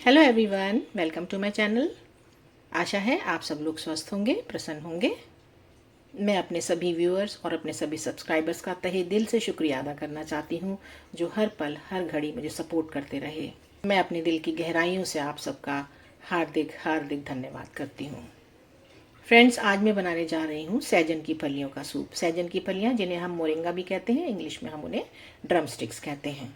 Hello everyone, welcome to my channel. आशा है आप सब लोग स्वस्थ होंगे, प्रसन्न होंगे। मैं अपने सभी व्यूअर्स और अपने सभी सब्सक्राइबर्स का तहे दिल से शुक्रिया अदा करना चाहती हूँ, जो हर पल हर घड़ी मुझे सपोर्ट करते रहे। मैं अपने दिल की गहराइयों से आप सबका हार्दिक हार्दिक धन्यवाद करती हूँ। फ्रेंड्स, आज मैं बनाने जा रही हूँ सहजन की फलियों का सूप। सहजन की फलियाँ, जिन्हें हम मोरिंगा भी कहते हैं, इंग्लिश में हम उन्हें ड्रम स्टिक्स कहते हैं।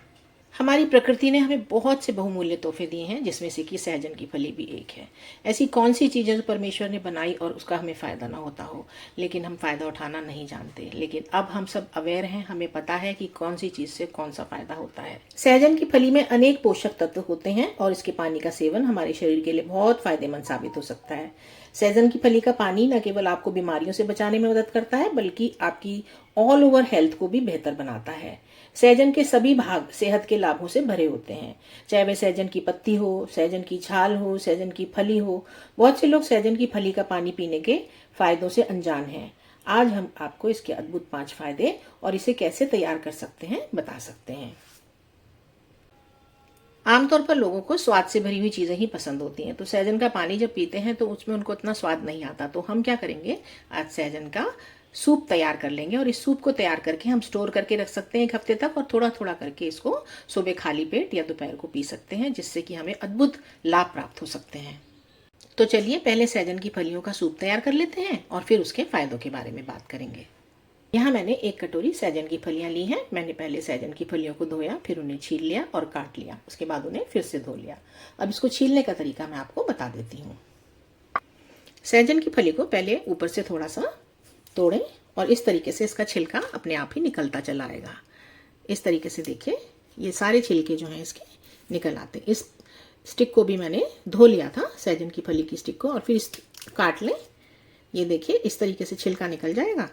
हमारी प्रकृति ने हमें बहुत से बहुमूल्य तोहफे दिए हैं, जिसमें से कि सहजन की फली भी एक है। ऐसी कौन सी चीज़ है जो परमेश्वर ने बनाई और उसका हमें फ़ायदा ना होता हो, लेकिन हम फ़ायदा उठाना नहीं जानते। लेकिन अब हम सब अवेयर हैं, हमें पता है कि कौन सी चीज़ से कौन सा फ़ायदा होता है। सहजन की फली में अनेक पोषक तत्व होते हैं और इसके पानी का सेवन हमारे शरीर के लिए बहुत फ़ायदेमंद साबित हो सकता है। सहजन की फली का पानी न केवल आपको बीमारियों से बचाने में मदद करता है, बल्कि आपकी ऑल ओवर हेल्थ को भी बेहतर बनाता है। सहजन के सभी भाग सेहत के लाभों से भरे होते हैं, चाहे वह सहजन की पत्ती हो, सहजन की छाल हो, सहजन की फली हो। बहुत से लोग सहजन की फली का पानी पीने के फायदों से अनजान हैं। आज हम आपको इसके अद्भुत 5 फायदे और इसे कैसे तैयार कर सकते हैं बता सकते हैं। आमतौर पर लोगों को स्वाद से भरी हुई चीज़ें ही पसंद होती हैं, तो सहजन का पानी जब पीते हैं तो उसमें उनको इतना स्वाद नहीं आता। तो हम क्या करेंगे, आज सहजन का सूप तैयार कर लेंगे और इस सूप को तैयार करके हम स्टोर करके रख सकते हैं 1 हफ्ते तक, और थोड़ा थोड़ा करके इसको सुबह खाली पेट या दोपहर को पी सकते हैं, जिससे कि हमें अद्भुत लाभ प्राप्त हो सकते हैं। तो चलिए पहले सहजन की फलियों का सूप तैयार कर लेते हैं और फिर उसके फायदों के बारे में बात करेंगे। यहाँ मैंने 1 कटोरी सहजन की फलियाँ ली हैं। मैंने पहले सहजन की फलियों को धोया, फिर उन्हें छील लिया और काट लिया। उसके बाद उन्हें फिर से धो लिया। अब इसको छीलने का तरीका मैं आपको बता देती हूँ। सहजन की फली को पहले ऊपर से थोड़ा सा तोड़ें और इस तरीके से इसका छिलका अपने आप ही निकलता चला आएगा। इस तरीके से देखिए, ये सारे छिलके जो हैं इसके निकल आते। इस स्टिक को भी मैंने धो लिया था, सहजन की फली की स्टिक को, और फिर इस काट लें। ये देखिए, इस तरीके से छिलका निकल जाएगा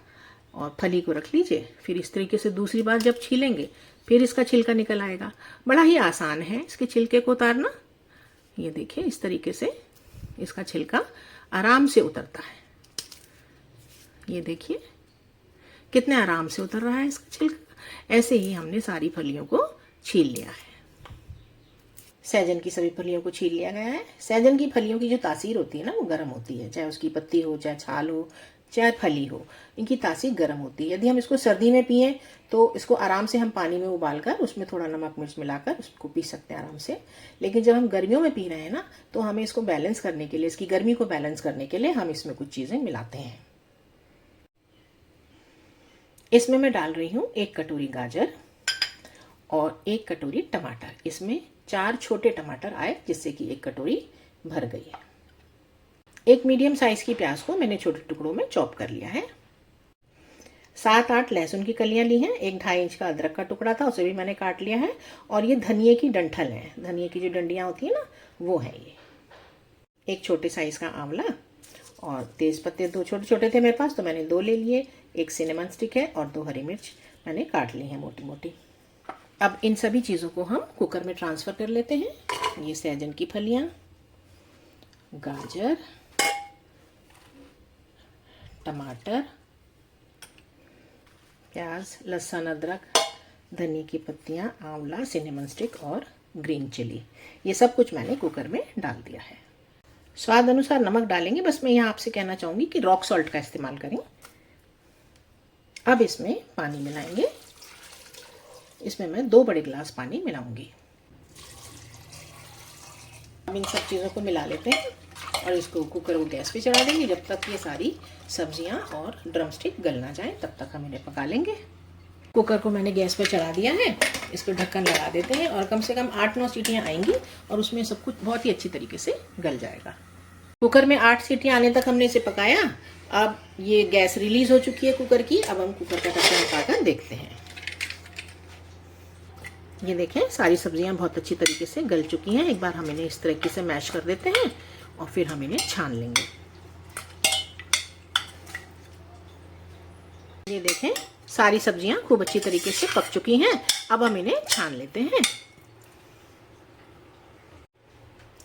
और फली को रख लीजिए। फिर इस तरीके से दूसरी बार जब छीलेंगे फिर इसका छिलका निकल आएगा। बड़ा ही आसान है इसके छिलके को उतारना। ये देखिए, इस तरीके से इसका छिलका आराम से उतरता है। ये देखिए कितने आराम से उतर रहा है इसका छिलका। ऐसे ही हमने सारी फलियों को छील लिया है। सहजन की सभी फलियों को छील लिया गया है। सहजन की फलियों की जो तासीर होती है ना, वो गर्म होती है। चाहे उसकी पत्ती हो, चाहे छाल हो, चाहे फली हो, इनकी तासीर गर्म होती है। यदि हम इसको सर्दी में पिए तो इसको आराम से हम पानी में उबालकर उसमें थोड़ा नमक मिर्च मिलाकर उसको पी सकते हैं आराम से। लेकिन जब हम गर्मियों में पी रहे हैं ना, तो हमें इसको बैलेंस करने के लिए, इसकी गर्मी को बैलेंस करने के लिए हम इसमें कुछ चीज़ें मिलाते हैं। इसमें मैं डाल रही हूँ 1 कटोरी गाजर और 1 कटोरी टमाटर। इसमें 4 छोटे टमाटर आए, जिससे कि 1 कटोरी भर गई है। 1 मीडियम साइज की प्याज को मैंने छोटे टुकड़ों में चॉप कर लिया है। 7-8 लहसुन की कलियां ली हैं। 1 2.5 इंच का अदरक का टुकड़ा था, उसे भी मैंने काट लिया है। और ये धनिए की डंठल है, धनिए की जो डंडियां होती है ना, वो है ये। 1 छोटे साइज का आंवला और तेज पत्ते 2 छोटे छोटे थे मेरे पास, तो मैंने 2 ले लिए। 1 सिनेमन स्टिक है और 2 हरी मिर्च मैंने काट ली है मोटी मोटी। अब इन सभी चीज़ों को हम कुकर में ट्रांसफ़र कर लेते हैं। ये सहजन की फलियाँ, गाजर, टमाटर, प्याज, लहसुन, अदरक, धनिया की पत्तियाँ, आंवला, सिनेमन स्टिक और ग्रीन चिली, ये सब कुछ मैंने कुकर में डाल दिया है। स्वाद अनुसार नमक डालेंगे। बस मैं यहाँ आपसे कहना चाहूँगी कि रॉक सॉल्ट का इस्तेमाल करें। अब इसमें पानी मिलाएंगे। इसमें मैं 2 बड़े गिलास पानी मिलाऊंगी। अब इन सब चीज़ों को मिला लेते हैं और इसको कुकर को गैस पे चढ़ा देंगे। जब तक ये सारी सब्जियां और ड्रम स्टिक गल ना जाए, तब तक हम इन्हें पका लेंगे। कुकर को मैंने गैस पे चढ़ा दिया है। इस पर ढक्कन लगा देते हैं और कम से कम 8-9 सीटियाँ आएंगी और उसमें सब कुछ बहुत ही अच्छी तरीके से गल जाएगा। कुकर में 8 सीटियाँ आने तक हमने इसे पकाया। अब ये गैस रिलीज हो चुकी है कुकर की। अब हम कुकर का ढक्कन उठाकर देखते हैं। ये देखें, सारी सब्जियां बहुत अच्छी तरीके से गल चुकी हैं। एक बार हम इन्हें इस तरीके से मैश कर देते हैं और फिर हम इन्हें छान लेंगे। ये देखें, सारी सब्जियां खूब अच्छी तरीके से पक चुकी हैं। अब हम इन्हें छान लेते हैं।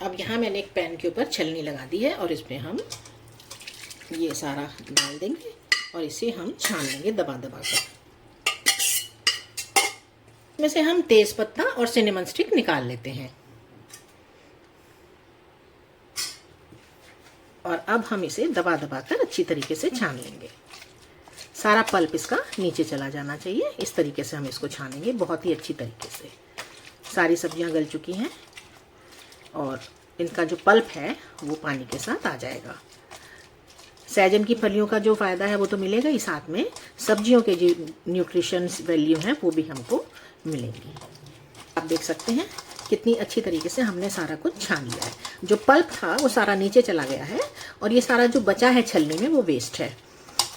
अब यहाँ मैंने एक पैन के ऊपर छलनी लगा दी है और इसमें हम ये सारा डाल देंगे और इसे हम छान लेंगे दबा दबा कर। इसमें से हम तेज पत्ता और सिनेमन स्टिक निकाल लेते हैं। और अब हम इसे दबा दबा कर अच्छी तरीके से छान लेंगे। सारा पल्प इसका नीचे चला जाना चाहिए। इस तरीके से हम इसको छानेंगे बहुत ही अच्छी तरीके से। सारी सब्जियां गल चुकी हैं और इनका जो पल्प है वो पानी के साथ आ जाएगा। सहजन की फलियों का जो फ़ायदा है वो तो मिलेगा ही, साथ में सब्जियों के जो न्यूट्रिशंस वैल्यू हैं वो भी हमको मिलेंगी। आप देख सकते हैं कितनी अच्छी तरीके से हमने सारा कुछ छान लिया है। जो पल्प था वो सारा नीचे चला गया है और ये सारा जो बचा है छलनी में वो वेस्ट है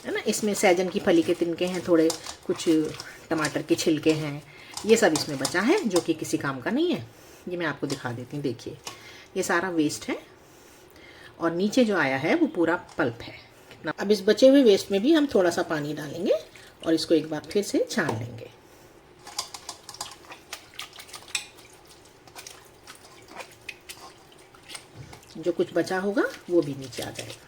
ना। इसमें सहजन की फली के तिनके हैं, थोड़े कुछ टमाटर के छिलके हैं, ये सब इसमें बचा है जो कि किसी काम का नहीं है। ये मैं आपको दिखा देती हूँ, देखिए ये सारा वेस्ट है और नीचे जो आया है वो पूरा पल्प है। कितना, अब इस बचे हुए वेस्ट में भी हम थोड़ा सा पानी डालेंगे और इसको एक बार फिर से छान लेंगे। जो कुछ बचा होगा वो भी नीचे आ जाएगा।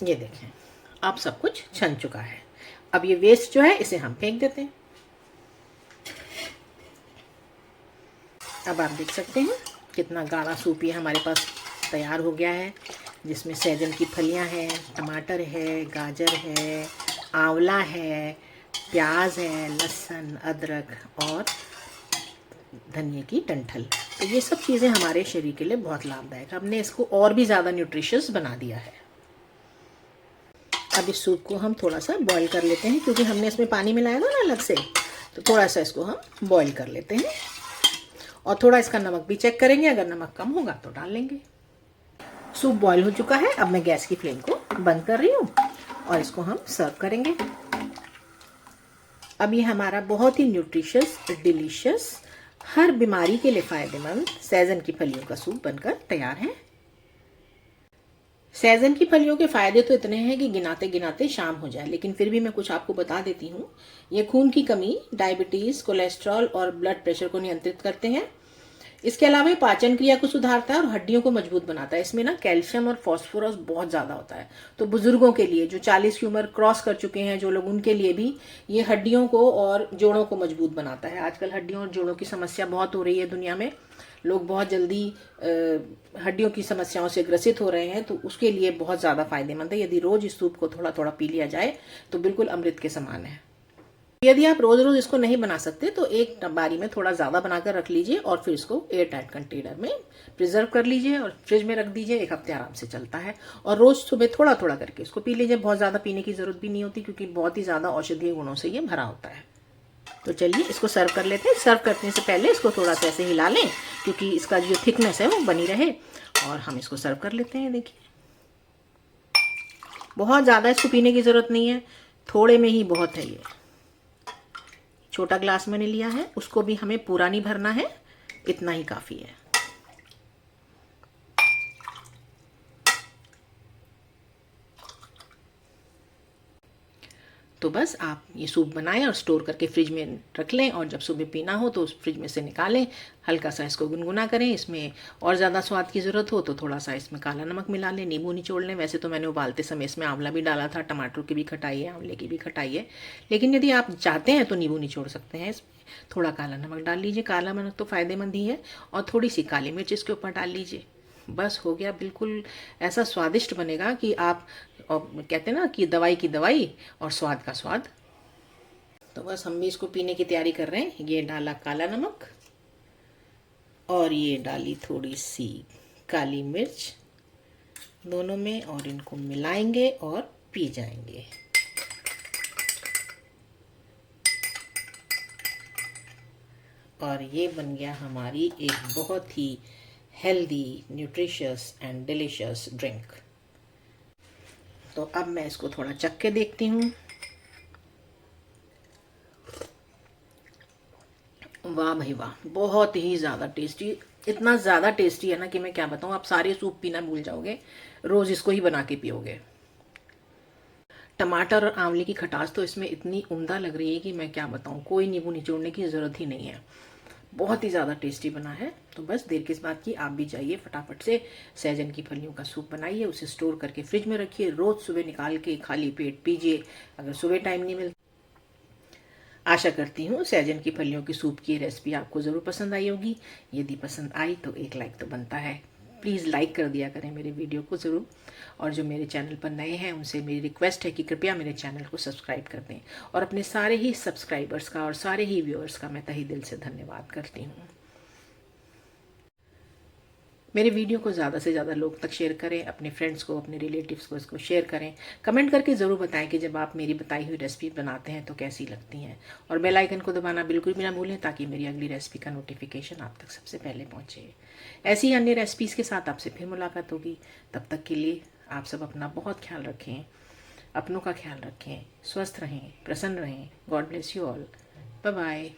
ये देखें अब सब कुछ छन चुका है। अब ये वेस्ट जो है इसे हम फेंक देते हैं। अब आप देख सकते हैं कितना गाढ़ा सूप ये हमारे पास तैयार हो गया है, जिसमें सहजन की फलियां हैं, टमाटर है, गाजर है, आंवला है, प्याज है, लहसुन, अदरक और धनिया की डंठल। तो ये सब चीज़ें हमारे शरीर के लिए बहुत लाभदायक है। हमने इसको और भी ज़्यादा न्यूट्रिशियस बना दिया है। अब इस सूप को हम थोड़ा सा बॉईल कर लेते हैं, क्योंकि हमने इसमें पानी मिलाया था ना अलग से, तो थोड़ा सा इसको हम बॉईल कर लेते हैं और थोड़ा इसका नमक भी चेक करेंगे, अगर नमक कम होगा तो डाल लेंगे। सूप बॉईल हो चुका है। अब मैं गैस की फ्लेम को बंद कर रही हूँ और इसको हम सर्व करेंगे। अब ये हमारा बहुत ही न्यूट्रिशियस, डिलीशियस, हर बीमारी के लिए फ़ायदेमंद सहजन की फलियों का सूप बनकर तैयार है। सहजन की फलियों के फायदे तो इतने हैं कि गिनाते गिनाते शाम हो जाए, लेकिन फिर भी मैं कुछ आपको बता देती हूँ। ये खून की कमी, डायबिटीज, कोलेस्ट्रॉल और ब्लड प्रेशर को नियंत्रित करते हैं। इसके अलावा ये पाचन क्रिया को सुधारता है और हड्डियों को मजबूत बनाता है। इसमें ना कैल्शियम और फास्फोरस बहुत ज्यादा होता है। तो बुजुर्गों के लिए, जो 40 की उम्र क्रॉस कर चुके हैं जो लोग, उनके लिए भी ये हड्डियों को और जोड़ों को मजबूत बनाता है। आजकल हड्डियों और जोड़ों की समस्या बहुत हो रही है दुनिया में। लोग बहुत जल्दी हड्डियों की समस्याओं से ग्रसित हो रहे हैं, तो उसके लिए बहुत ज़्यादा फायदेमंद है। यदि रोज इस सूप को थोड़ा थोड़ा पी लिया जाए तो बिल्कुल अमृत के समान है। यदि आप रोज रोज इसको नहीं बना सकते तो एक बारी में थोड़ा ज़्यादा बनाकर रख लीजिए और फिर इसको एयर टाइट कंटेनर में प्रिजर्व कर लीजिए और फ्रिज में रख दीजिए। 1 हफ्ते आराम से चलता है। और रोज सुबह थोड़ा थोड़ा करके इसको पी लीजिए। बहुत ज़्यादा पीने की जरूरत भी नहीं होती, क्योंकि बहुत ही ज़्यादा औषधीय गुणों से ये भरा होता है। तो चलिए इसको सर्व कर लेते हैं। सर्व करने से पहले इसको थोड़ा सा ऐसे हिला लें, क्योंकि इसका जो थिकनेस है वो बनी रहे। और हम इसको सर्व कर लेते हैं। देखिए बहुत ज़्यादा इसको पीने की ज़रूरत नहीं है, थोड़े में ही बहुत है। ये छोटा ग्लास मैंने लिया है, उसको भी हमें पूरा नहीं भरना है, इतना ही काफ़ी है। तो बस आप ये सूप बनाएं और स्टोर करके फ्रिज में रख लें, और जब सुबह पीना हो तो उस फ्रिज में से निकालें, हल्का सा इसको गुनगुना करें। इसमें और ज़्यादा स्वाद की ज़रूरत हो तो थोड़ा सा इसमें काला नमक मिला लें, नींबू निचोड़ लें। वैसे तो मैंने उबालते समय इसमें आंवला भी डाला था, टमाटर की भी खटाई है, आंवले की भी खटाई है, लेकिन यदि आप चाहते हैं तो नींबू निचोड़ सकते हैं। इसमें थोड़ा काला नमक डाल लीजिए, काला नमक तो फ़ायदेमंद ही है, और थोड़ी सी काली मिर्च इसके ऊपर डाल लीजिए। बस हो गया। बिल्कुल ऐसा स्वादिष्ट बनेगा कि आप, और कहते हैं ना कि दवाई की दवाई और स्वाद का स्वाद। तो बस हम भी इसको पीने की तैयारी कर रहे हैं। ये डाला काला नमक और ये डाली थोड़ी सी काली मिर्च दोनों में, और इनको मिलाएंगे और पी जाएंगे। और ये बन गया हमारी एक बहुत ही healthy, nutritious and delicious drink. तो अब मैं इसको थोड़ा चख के देखती हूँ। वाह भाई वाह, बहुत ही ज़्यादा टेस्टी। इतना ज़्यादा टेस्टी है ना कि मैं क्या बताऊँ। आप सारे सूप पीना भूल जाओगे, रोज़ इसको ही बना के पियोगे। टमाटर और आंवले की खटास तो इसमें इतनी उम्दा लग रही है कि मैं क्या बताऊँ। कोई नींबू निचोड़ने की ज़रूरत ही नहीं है। बहुत ही ज़्यादा टेस्टी बना है। तो बस देर किस बात की, आप भी जाइए फटाफट से सहजन की फलियों का सूप बनाइए, उसे स्टोर करके फ्रिज में रखिए, रोज़ सुबह निकाल के खाली पेट पीजिए अगर सुबह टाइम नहीं मिलता। आशा करती हूँ सहजन की फलियों की सूप की रेसिपी आपको ज़रूर पसंद आई होगी। यदि पसंद आई तो एक लाइक तो बनता है, प्लीज़ लाइक कर दिया करें मेरे वीडियो को ज़रूर। और जो मेरे चैनल पर नए हैं उनसे मेरी रिक्वेस्ट है कि कृपया मेरे चैनल को सब्सक्राइब कर दें। और अपने सारे ही सब्सक्राइबर्स का और सारे ही व्यूअर्स का मैं तहे दिल से धन्यवाद करती हूँ। मेरे वीडियो को ज़्यादा से ज़्यादा लोग तक शेयर करें, अपने फ्रेंड्स को, अपने रिलेटिव्स को इसको शेयर करें। कमेंट करके ज़रूर बताएं कि जब आप मेरी बताई हुई रेसिपी बनाते हैं तो कैसी लगती हैं। और बेल आइकन को दबाना बिल्कुल भी ना भूलें ताकि मेरी अगली रेसिपी का नोटिफिकेशन आप तक सबसे पहले पहुँचे। ऐसी ही अन्य रेसिपीज़ के साथ आपसे फिर मुलाकात होगी। तब तक के लिए आप सब अपना बहुत ख्याल रखें, अपनों का ख्याल रखें, स्वस्थ रहें, प्रसन्न रहें। God bless you all. Bye bye.